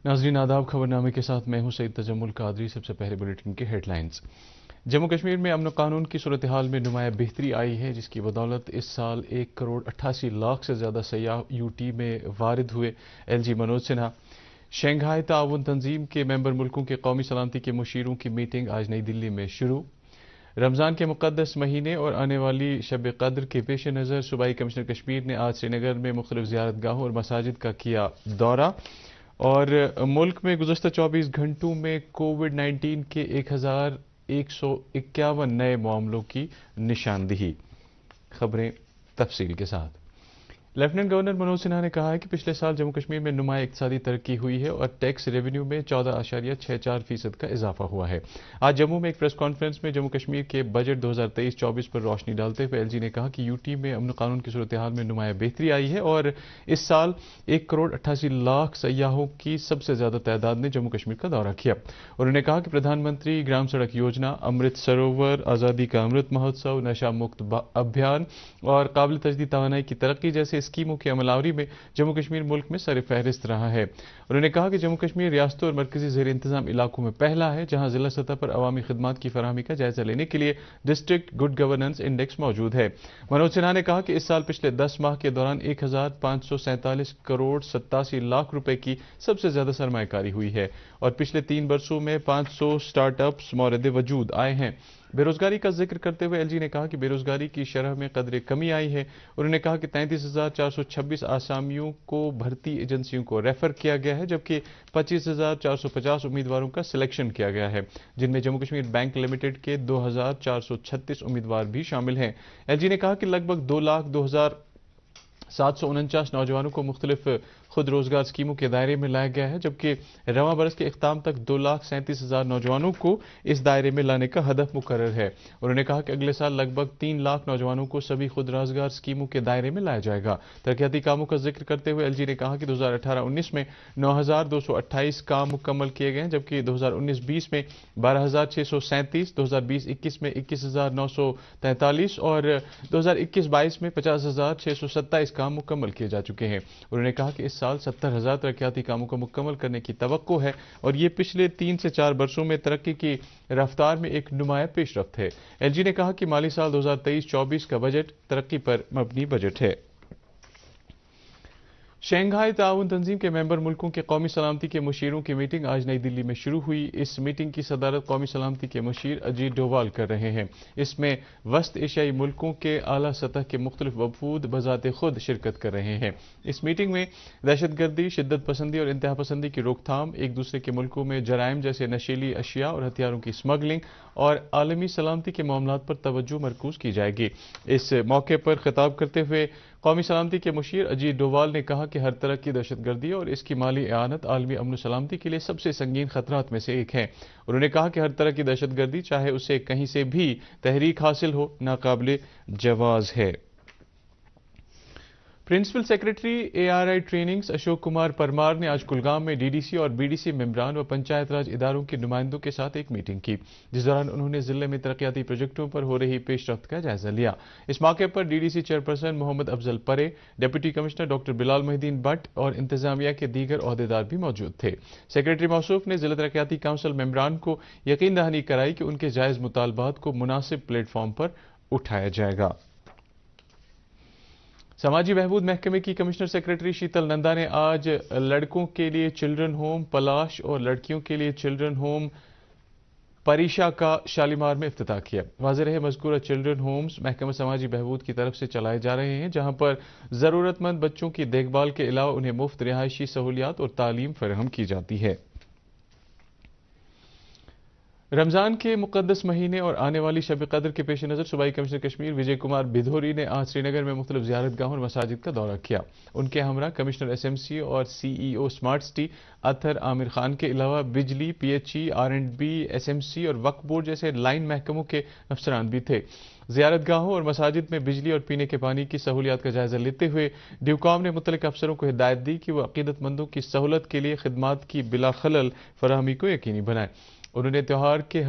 ناظرین آداب، خبرنامے کے ساتھ میں ہوں سعید تجمل قادری۔ سب سے پہلے بلیٹن کی ہیڈ لائنز۔ جموں کشمیر میں امن و قانون کی صورتحال میں نمایاں بہتری آئی ہے، جس کی بدولت اس سال 1,88,00,000 سے زیادہ سیاح یو ٹی میں وارد ہوئے۔ L G Manoj Sinha. Shanghai تعاون تنظیم کے ممبر ملکوں کے قومی سلامتی کے مشیروں کی میٹنگ آج نئی دلی میں شروع۔ رمضان کے مقدس مہینے اور آنے والی شب قدر کے پیش نظر صوبائی کمشنر کشمیر نے آج سری نگر میں مختلف زیارت گاہوں اور مساجد کا کیا دورہ۔ اور ملک میں گزشتہ 24 گھنٹوں میں کووڈ 19 کے 1,151 نئے معاملوں کی نشاندہی۔ خبریں تفصیل کے ساتھ۔ لیفٹیننٹ گورنر منوج سنہا نے کہا ہے کہ پچھلے سال جموں کشمیر میں نمایاں اقتصادی ترقی ہوئی ہے اور ٹیکس ریونیو میں 14.64% کا اضافہ ہوا ہے۔ آج جموں میں ایک پریس کانفرنس میں جموں کشمیر کے بجٹ 2023-24 پر روشنی ڈالتے ہوئے ایل جی نے کہا کہ یو ٹی میں امن و قانون کی صورتحال میں نمایاں بہتری آئی ہے اور اس سال 1,88,00,000 سیاحوں کی سب سے زیادہ تعداد نے جموں کشمیر کا دورہ کیا۔ انہوں نے کہا کہ پردھان منتری گرام سڑک یوجنا، امرت سروور، آزادی کا امرت مہوتسو، نشہ مکت ابھیان اور قابل تجدید توانائی کی ترقی جیسے اسکیموں کی عمل آوری میں جموں کشمیر ملک میں سر فہرست رہا ہے۔ انہوں نے کہا کہ جموں کشمیر ریاستوں اور مرکزی زیر انتظام علاقوں میں پہلا ہے جہاں ضلع سطح پر عوامی خدمات کی فراہمی کا جائزہ لینے کے لیے ڈسٹرکٹ گڈ گورننس انڈیکس موجود ہے۔ منوج سنہا نے کہا کہ اس سال پچھلے 10 ماہ کے دوران 1,547 کروڑ 87 لاکھ روپے کی سب سے زیادہ سرمایہ کاری ہوئی ہے اور پچھلے 3 برسوں میں 500 سٹارٹ اپس مورد وجود آئے ہیں۔ بے روزگاری کا ذکر کرتے ہوئے ایل جی نے کہا کہ بے روزگاری کی شرح میں قدرے کمی آئی ہے۔ انہوں نے کہا کہ 33,426 آسامیوں کو بھرتی ایجنسیوں کو ریفر کیا گیا ہے، جبکہ 25,450 امیدواروں کا سلیکشن کیا گیا ہے، جن میں جموں کشمیر بینک لمیٹڈ کے 2,436 امیدوار بھی شامل ہیں۔ ایل جی نے کہا کہ لگ بھگ 2,02,749 نوجوانوں کو مختلف خود روزگار اسکیموں کے دائرے میں لایا گیا ہے، جبکہ رواں برس کے اختتام تک 2,37,000 نوجوانوں کو اس دائرے میں لانے کا ہدف مقرر ہے۔ انہوں نے کہا کہ اگلے سال لگ بھگ 3 لاکھ نوجوانوں کو سبھی خود روزگار اسکیموں کے دائرے میں لایا جائے گا۔ ترقیاتی کاموں کا ذکر کرتے ہوئے ایل جی نے کہا کہ 2018-19 میں 9,228 کام مکمل کیے گئے ہیں، جبکہ 2019-20 میں 12,637، 2020-21 میں 21,943 اور 2021-22 میں 50,627 کام مکمل کیے جا چکے ہیں۔ انہوں نے کہا کہ اس سال 70,000 ترقیاتی کاموں کو مکمل کرنے کی توقع ہے اور یہ پچھلے 3 سے 4 برسوں میں ترقی کی رفتار میں ایک نمایاں پیش رفت ہے۔ ایل جی نے کہا کہ مالی سال 2023-24 کا بجٹ ترقی پر مبنی بجٹ ہے۔ شنگھائی تعاون تنظیم کے ممبر ملکوں کے قومی سلامتی کے مشیروں کی میٹنگ آج نئی دلی میں شروع ہوئی۔ اس میٹنگ کی صدارت قومی سلامتی کے مشیر اجیت ڈووال کر رہے ہیں۔ اس میں وسط ایشیائی ملکوں کے اعلیٰ سطح کے مختلف وفود بذات خود شرکت کر رہے ہیں۔ اس میٹنگ میں دہشت گردی، شدت پسندی اور انتہا پسندی کی روک تھام، ایک دوسرے کے ملکوں میں جرائم جیسے نشیلی اشیاء اور ہتھیاروں کی اسمگلنگ اور عالمی سلامتی کے معاملات پر توجہ مرکوز کی جائے گی۔ اس موقع پر خطاب کرتے ہوئے قومی سلامتی کے مشیر اجیت ڈووال نے کہا کہ ہر طرح کی دہشت گردی اور اس کی مالی اعانت عالمی امن و سلامتی کے لیے سب سے سنگین خطرات میں سے ایک ہے۔ انہوں نے کہا کہ ہر طرح کی دہشت گردی، چاہے اسے کہیں سے بھی تحریک حاصل ہو، ناقابل جواز ہے۔ Principal secretary A R I trainings Ashok Kumar Parmar نے آج کلگام میں ڈی ڈی سی اور بی ڈی سی ممبران و پنچایت راج اداروں کے نمائندوں کے ساتھ ایک میٹنگ کی، جس دوران انہوں نے ضلع میں ترقیاتی پروجیکٹوں پر ہو رہی پیش رفت کا جائزہ لیا۔ اس موقع پر ڈی ڈی سی چیئرپرسن محمد افضل پرے، deputy commissioner doctor Bilal Mohi Uddin but اور انتظامیہ کے دیگر عہدیدار بھی موجود تھے۔ سیکرٹری موصوف نے ضلع ترقیاتی کونسل ممبران کو یقین دہانی کرائی کہ ان کے جائز مطالبات کو مناسب پلیٹ فارم پر اٹھایا جائے گا۔ سماجی بہبود محکمے کی کمشنر سیکرٹری شیتل نندا نے آج لڑکوں کے لیے چلڈرن ہوم پلاش اور لڑکیوں کے لیے چلڈرن ہوم پریشا کا شالیمار میں افتتاح کیا۔ واضح رہے مذکورہ چلڈرن ہومز محکمہ سماجی بہبود کی طرف سے چلائے جا رہے ہیں، جہاں پر ضرورت مند بچوں کی دیکھ بھال کے علاوہ انہیں مفت رہائشی سہولیات اور تعلیم فراہم کی جاتی ہے۔ رمضان کے مقدس مہینے اور آنے والی شب قدر کے پیش نظر صوبائی کمشنر کشمیر وجے کمار بدھوری نے آج سری نگر میں مختلف زیارت گاہوں اور مساجد کا دورہ کیا۔ ان کے ہمراہ کمشنر ایس ایم سی اور C E O smart city Athar Aamir Khan کے علاوہ بجلی، P H E, R and B, S M C اور وقف بورڈ جیسے لائن محکموں کے افسران بھی تھے۔ زیارت گاہوں اور مساجد میں بجلی اور پینے کے پانی کی سہولیات کا جائزہ لیتے ہوئے ڈیوکام نے متعلقہ افسروں کو ہدایت دی کہ وہ عقیدت مندوں کی سہولت کے لیے خدمات کی بلا خلل فراہمی کو یقینی بنائیں۔ انہوں نے تہوار کے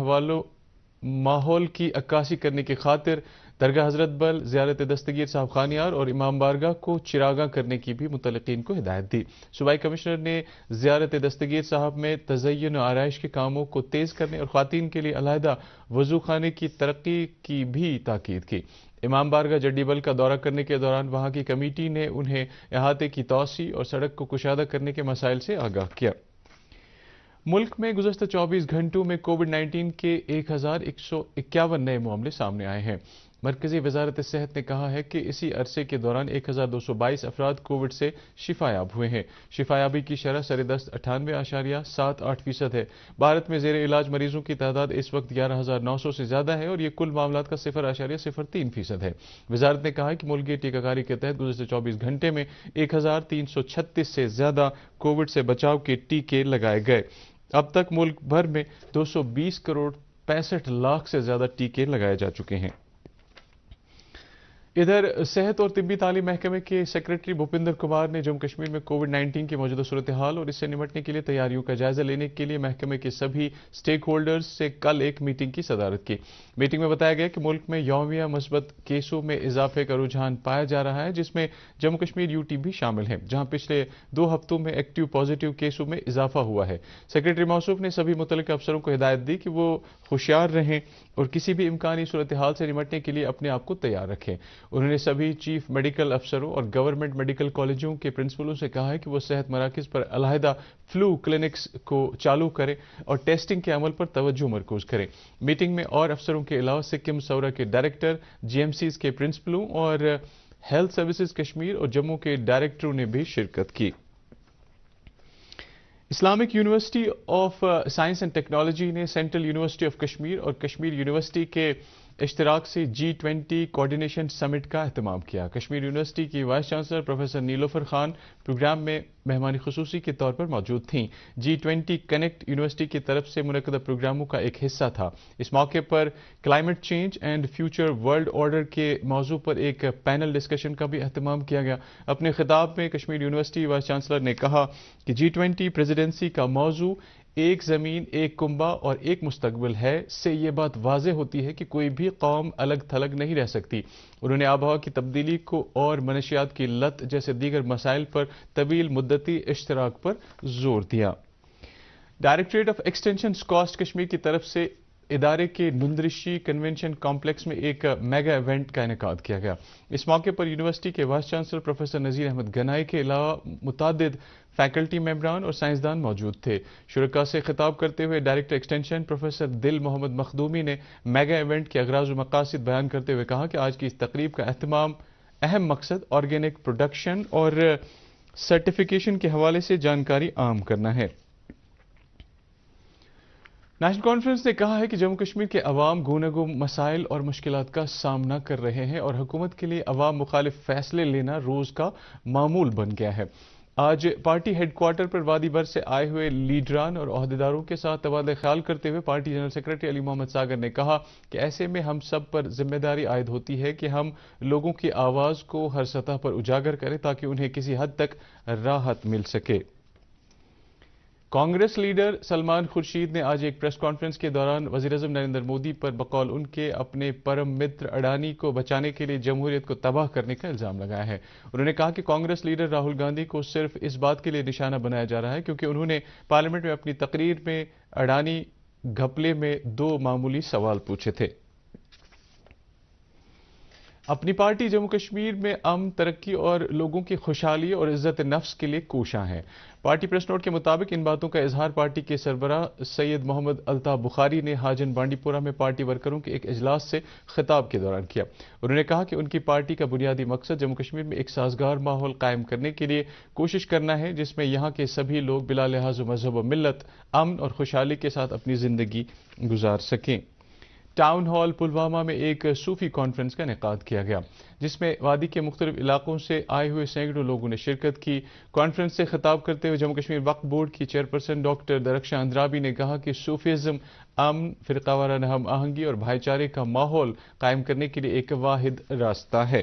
ماحول کی عکاسی کرنے کی خاطر درگاہ حضرت بل، زیارت دستگیر صاحب خانیار اور امام بارگاہ کو چراغاں کرنے کی بھی متعلقین کو ہدایت دی۔ صوبائی کمشنر نے زیارت دستگیر صاحب میں تزئین و آرائش کے کاموں کو تیز کرنے اور خواتین کے لیے علیحدہ وضو خانے کی ترقی کی بھی تاکید کی۔ امام بارگاہ جڈی بل کا دورہ کرنے کے دوران وہاں کی کمیٹی نے انہیں احاطے کی توسیع اور سڑک کو کشادہ کرنے کے مسائل سے آگاہ کیا۔ ملک میں گزشتہ 24 گھنٹوں میں کووڈ 19 کے 1151 نئے معاملے سامنے آئے ہیں۔ مرکزی وزارت صحت نے کہا ہے کہ اسی عرصے کے دوران 1222 افراد کووڈ سے شفا یاب ہوئے ہیں۔ شفا یابی کی شرح سردست 98.78% ہے۔ بھارت میں زیر علاج مریضوں کی تعداد اس وقت 11,900 سے زیادہ ہے اور یہ کل معاملات کا 0.03% ہے۔ وزارت نے کہا کہ ملکی ٹیکہ کاری کے تحت گزشتہ 24 گھنٹے میں 1336 سے زیادہ کووڈ سے بچاؤ کے ٹیکے لگائے گئے۔ اب تک ملک بھر میں 220 کروڑ 65 لاکھ سے زیادہ ٹیکے لگائے جا چکے ہیں۔ ادھر صحت اور طبی تعلیم محکمے کے سیکریٹری بھوپندر کمار نے جموں کشمیر میں کووڈ 19 کی موجودہ صورتحال اور اس سے نمٹنے کے لیے تیاریوں کا جائزہ لینے کے لیے محکمے کے سبھی سٹیک ہولڈرز سے کل ایک میٹنگ کی صدارت کی۔ میٹنگ میں بتایا گیا کہ ملک میں یومیہ مثبت کیسوں میں اضافے کا رجحان پایا جا رہا ہے، جس میں جموں کشمیر یوٹی بھی شامل ہے، جہاں پچھلے 2 ہفتوں میں ایکٹیو پازیٹیو کیسوں میں اضافہ ہوا ہے۔ سیکریٹری موصوف نے سبھی متعلقہ افسروں کو ہدایت دی کہ وہ ہوشیار رہیں اور کسی بھی امکانی صورتحال سے نمٹنے کے لیے اپنے آپ کو تیار رکھیں۔ انہوں نے سبھی چیف میڈیکل افسروں اور گورنمنٹ میڈیکل کالجوں کے پرنسپلوں سے کہا ہے کہ وہ صحت مراکز پر علیحدہ فلو کلینکس کو چالو کریں اور ٹیسٹنگ کے عمل پر توجہ مرکوز کریں۔ میٹنگ میں اور افسروں کے علاوہ سکم سورا کے ڈائریکٹر، جی ایم سیز کے پرنسپلوں اور ہیلتھ سروسز کشمیر اور جموں کے ڈائریکٹروں نے بھی شرکت کی۔ Islamic university of science and technology نے سینٹرل یونیورسٹی آف کشمیر اور کشمیر یونیورسٹی کے اشتراک سے G20 کوارڈینیشن سمٹ کا اہتمام کیا۔ کشمیر یونیورسٹی کی وائس چانسلر پروفیسر نیلوفر خان پروگرام میں مہمان خصوصی کے طور پر موجود تھیں۔ G20 کنیکٹ یونیورسٹی کی طرف سے منعقدہ پروگراموں کا ایک حصہ تھا۔ اس موقع پر climate change and future world order کے موضوع پر ایک پینل ڈسکشن کا بھی اہتمام کیا گیا۔ اپنے خطاب میں کشمیر یونیورسٹی وائس چانسلر نے کہا کہ G20 پریزیڈنسی کا موضوع ایک زمین، ایک کنبہ اور ایک مستقبل ہے سے یہ بات واضح ہوتی ہے کہ کوئی بھی قوم الگ تھلگ نہیں رہ سکتی۔ انہوں نے آب و ہوا کی تبدیلی کو اور منشیات کی لت جیسے دیگر مسائل پر طویل مدتی اشتراک پر زور دیا۔ ڈائریکٹوریٹ آف ایکسٹینشن اسکاسٹ کشمیر کی طرف سے ادارے کے نندرشی کنونشن کمپلیکس میں ایک میگا ایونٹ کا انعقاد کیا گیا۔ اس موقع پر یونیورسٹی کے vice chancellor professor Nazir Ahmad Ganai کے علاوہ متعدد فیکلٹی ممبران اور سائنسدان موجود تھے۔ شرکاء سے خطاب کرتے ہوئے ڈائریکٹر ایکسٹینشن پروفیسر دل محمد مخدومی نے میگا ایونٹ کے اغراض و مقاصد بیان کرتے ہوئے کہا کہ آج کی اس تقریب کا اہم مقصد آرگینک پروڈکشن اور سرٹیفیکیشن کے حوالے سے جانکاری عام کرنا ہے۔ نیشنل کانفرنس نے کہا ہے کہ جموں کشمیر کے عوام گوناگوں مسائل اور مشکلات کا سامنا کر رہے ہیں اور حکومت کے لیے عوام مخالف فیصلے لینا روز کا معمول بن گیا ہے۔ آج پارٹی ہیڈ کوارٹر پر وادی بھر سے آئے ہوئے لیڈران اور عہدیداروں کے ساتھ تبادلہ خیال کرتے ہوئے پارٹی جنرل سیکرٹری علی محمد ساگر نے کہا کہ ایسے میں ہم سب پر ذمہ داری عائد ہوتی ہے کہ ہم لوگوں کی آواز کو ہر سطح پر اجاگر کریں تاکہ انہیں کسی حد تک راحت مل سکے۔ کانگریس لیڈر سلمان خورشید نے آج ایک پریس کانفرنس کے دوران وزیراعظم نریندر مودی پر بقول ان کے اپنے پرم متر اڈانی کو بچانے کے لیے جمہوریت کو تباہ کرنے کا الزام لگایا ہے۔ انہوں نے کہا کہ کانگریس لیڈر راہل گاندھی کو صرف اس بات کے لیے نشانہ بنایا جا رہا ہے کیونکہ انہوں نے پارلیمنٹ میں اپنی تقریر میں اڈانی گھپلے میں 2 معمولی سوال پوچھے تھے۔ اپنی پارٹی جموں کشمیر میں امن، ترقی اور لوگوں کی خوشحالی اور عزت نفس کے لیے کوشاں ہے۔ پارٹی پریس نوٹ کے مطابق ان باتوں کا اظہار پارٹی کے سربراہ سید محمد الطاف بخاری نے حاجن بانڈی پورہ میں پارٹی ورکروں کے ایک اجلاس سے خطاب کے دوران کیا۔ انہوں نے کہا کہ ان کی پارٹی کا بنیادی مقصد جموں کشمیر میں ایک سازگار ماحول قائم کرنے کے لیے کوشش کرنا ہے جس میں یہاں کے سبھی لوگ بلا لحاظ مذہب و ملت امن اور خوشحالی کے ساتھ اپنی زندگی گزار سکیں۔ ٹاؤن ہال پلوامہ میں ایک صوفی کانفرنس کا انعقاد کیا گیا جس میں وادی کے مختلف علاقوں سے آئے ہوئے سینکڑوں لوگوں نے شرکت کی۔ کانفرنس سے خطاب کرتے ہوئے جموں کشمیر وقف بورڈ کی چیئرپرسن ڈاکٹر درخشاں اندرابی نے کہا کہ صوفیزم امن، فرقہ وارانہ ہم آہنگی اور بھائی چارے کا ماحول قائم کرنے کے لیے ایک واحد راستہ ہے۔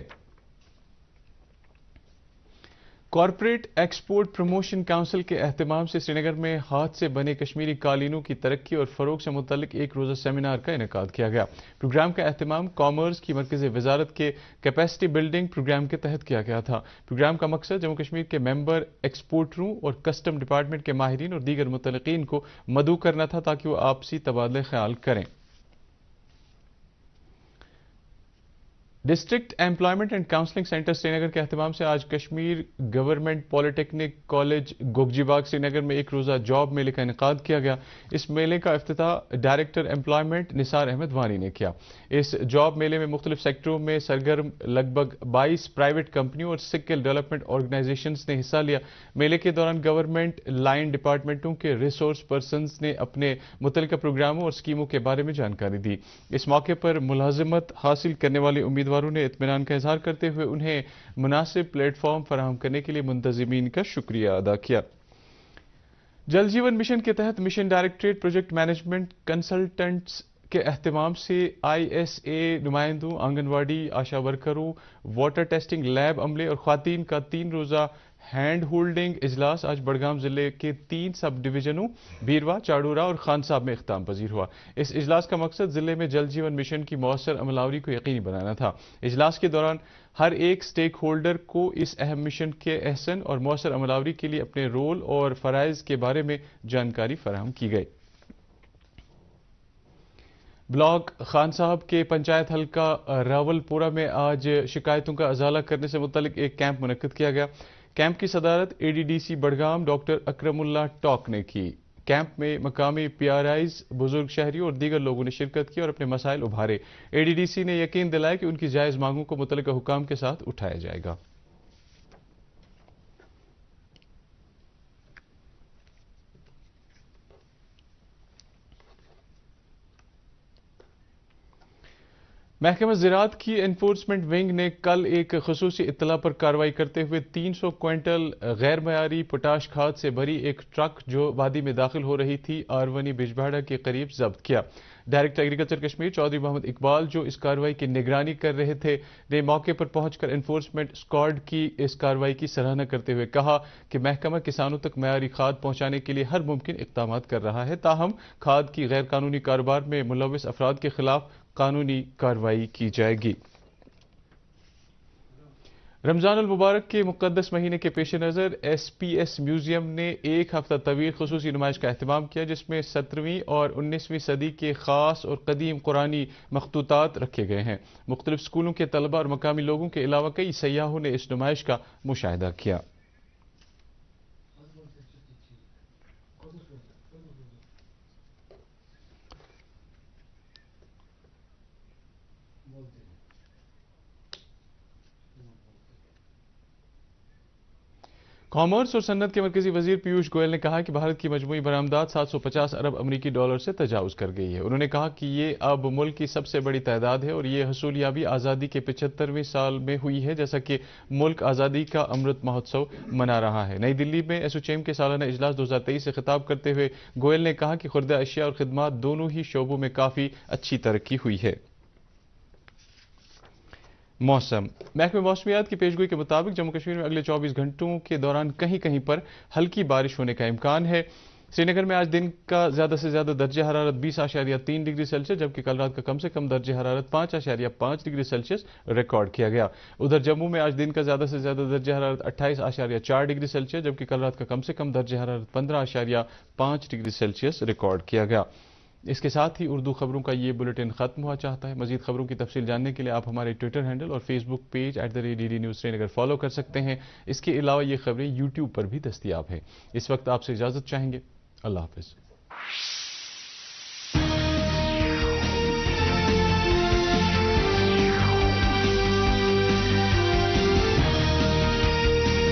کارپوریٹ ایکسپورٹ پروموشن کونسل کے اہتمام سے سری نگر میں ہاتھ سے بنے کشمیری قالینوں کی ترقی اور فروغ سے متعلق ایک روزہ سیمینار کا انعقاد کیا گیا۔ پروگرام کا اہتمام کامرس کی مرکزی وزارت کے کیپیسٹی بلڈنگ پروگرام کے تحت کیا گیا تھا۔ پروگرام کا مقصد جموں کشمیر کے ممبر ایکسپورٹروں اور کسٹم ڈپارٹمنٹ کے ماہرین اور دیگر متعلقین کو مدعو کرنا تھا تاکہ وہ آپسی تبادلہ خیال کریں۔ District employment and counselling centre Srinagar کے اہتمام سے آج Kashmir government polytechnic college Gogji Bagh سری نگر میں ایک روزہ جاب میلے کا انعقاد کیا گیا۔ اس میلے کا افتتاح ڈائریکٹر ایمپلائمنٹ نثار احمد وانی نے کیا۔ اس جاب میلے میں مختلف سیکٹروں میں سرگرم لگ بھگ 22 پرائیویٹ کمپنیوں اور سکل ڈیولپمنٹ آرگنائزیشنز نے حصہ لیا۔ میلے کے دوران گورنمنٹ لائن ڈپارٹمنٹوں کے ریسورس پرسنز نے اپنے متعلقہ پروگراموں اور اسکیموں کے بارے میں جانکاری دی۔ اس موقع پر ملازمت حاصل کرنے والے امیدواروں نے اطمینان کا اظہار کرتے ہوئے انہیں مناسب پلیٹ فارم فراہم کرنے کے لیے منتظمین کا شکریہ ادا کیا۔ جل جیون مشن کے تحت mission directorate project management consultants کے اہتمام سے ISA نمائندوں، آنگن واڑی آشا ورکروں، واٹر ٹیسٹنگ لیب عملے اور خواتین کا 3 روزہ ہینڈ ہولڈنگ اجلاس آج بڑگام ضلع کے 3 سب ڈویژنوں بیروا، چاڑورا اور خان صاحب میں اختتام پذیر ہوا۔ اس اجلاس کا مقصد ضلع میں جل جیون مشن کی مؤثر عملاوری کو یقینی بنانا تھا۔ اجلاس کے دوران ہر ایک سٹیک ہولڈر کو اس اہم مشن کے احسن اور مؤثر عملاوری کے لیے اپنے رول اور فرائض کے بارے میں جانکاری فراہم کی گئی۔ بلاک خان صاحب کے پنچایت حلقہ راول پورہ میں آج شکایتوں کا ازالہ کرنے سے متعلق ایک کیمپ منعقد کیا گیا۔ کیمپ کی صدارت ADDC بڑگام ڈاکٹر اکرم اللہ ٹاک نے کی۔ کیمپ میں مقامی PRIs، بزرگ شہریوں اور دیگر لوگوں نے شرکت کی اور اپنے مسائل ابھارے۔ ADDC نے یقین دلایا کہ ان کی جائز مانگوں کو متعلقہ حکام کے ساتھ اٹھایا جائے گا۔ محکمہ زراعت کی انفورسمنٹ ونگ نے کل ایک خصوصی اطلاع پر کارروائی کرتے ہوئے 300 کوئنٹل غیر معیاری پوٹاش کھاد سے بھری ایک ٹرک جو وادی میں داخل ہو رہی تھی آرونی بجبہڑا کے قریب ضبط کیا۔ ڈائریکٹر ایگریکلچر کشمیر چودھری محمد اقبال جو اس کارروائی کی نگرانی کر رہے تھے نے موقع پر پہنچ کر انفورسمنٹ اسکواڈ کی اس کارروائی کی سراہنا کرتے ہوئے کہا کہ محکمہ کسانوں تک معیاری کھاد پہنچانے کے لیے ہر ممکن اقدامات کر رہا ہے، تاہم کھاد کی غیر قانونی کاروبار میں ملوث افراد کے خلاف قانونی کارروائی کی جائے گی۔ رمضان المبارک کے مقدس مہینے کے پیش نظر SPS میوزیم نے ایک ہفتہ طویل خصوصی نمائش کا اہتمام کیا جس میں 17ویں اور 19ویں صدی کے خاص اور قدیم قرآنی مخطوطات رکھے گئے ہیں۔ مختلف اسکولوں کے طلبہ اور مقامی لوگوں کے علاوہ کئی سیاحوں نے اس نمائش کا مشاہدہ کیا۔ کامرس اور صنعت کے مرکزی وزیر پیوش گوئل نے کہا کہ بھارت کی مجموعی برآمدات 750 ارب امریکی ڈالر سے تجاوز کر گئی ہے۔ انہوں نے کہا کہ یہ اب ملک کی سب سے بڑی تعداد ہے اور یہ حصولیابی آزادی کے 75ویں سال میں ہوئی ہے جیسا کہ ملک آزادی کا امرت مہوتسو منا رہا ہے۔ نئی دلی میں ایسوچیم کے سالانہ اجلاس 2023 سے خطاب کرتے ہوئے گوئل نے کہا کہ خوردہ اشیاء اور خدمات دونوں ہی شعبوں میں کافی اچھی ترقی ہوئی ہے۔ موسم محکمہ موسمیات کی پیشگوئی کے مطابق جموں کشمیر میں اگلے 24 گھنٹوں کے دوران کہیں کہیں پر ہلکی بارش ہونے کا امکان ہے۔ سری نگر میں آج دن کا زیادہ سے زیادہ درجہ حرارت 20.3 ڈگری سیلسیس جبکہ کل رات کا کم سے کم درجہ حرارت 5.5 ڈگری سیلسیس ریکارڈ کیا گیا۔ ادھر جموں میں آج دن کا زیادہ سے زیادہ درجہ حرارت 28.4 ڈگری سیلسیس جبکہ کل رات کا کم سے کم درجہ حرارت 15.5 ڈگری سیلسیس ریکارڈ کیا گیا۔ اس کے ساتھ ہی اردو خبروں کا یہ بلیٹن ختم ہوا چاہتا ہے۔ مزید خبروں کی تفصیل جاننے کے لیے آپ ہمارے ٹویٹر ہینڈل اور Facebook page @DD News Srinagar follow کر سکتے ہیں۔ اس کے علاوہ یہ خبریں YouTube پر بھی دستیاب ہیں۔ اس وقت آپ سے اجازت چاہیں گے۔ اللہ حافظ۔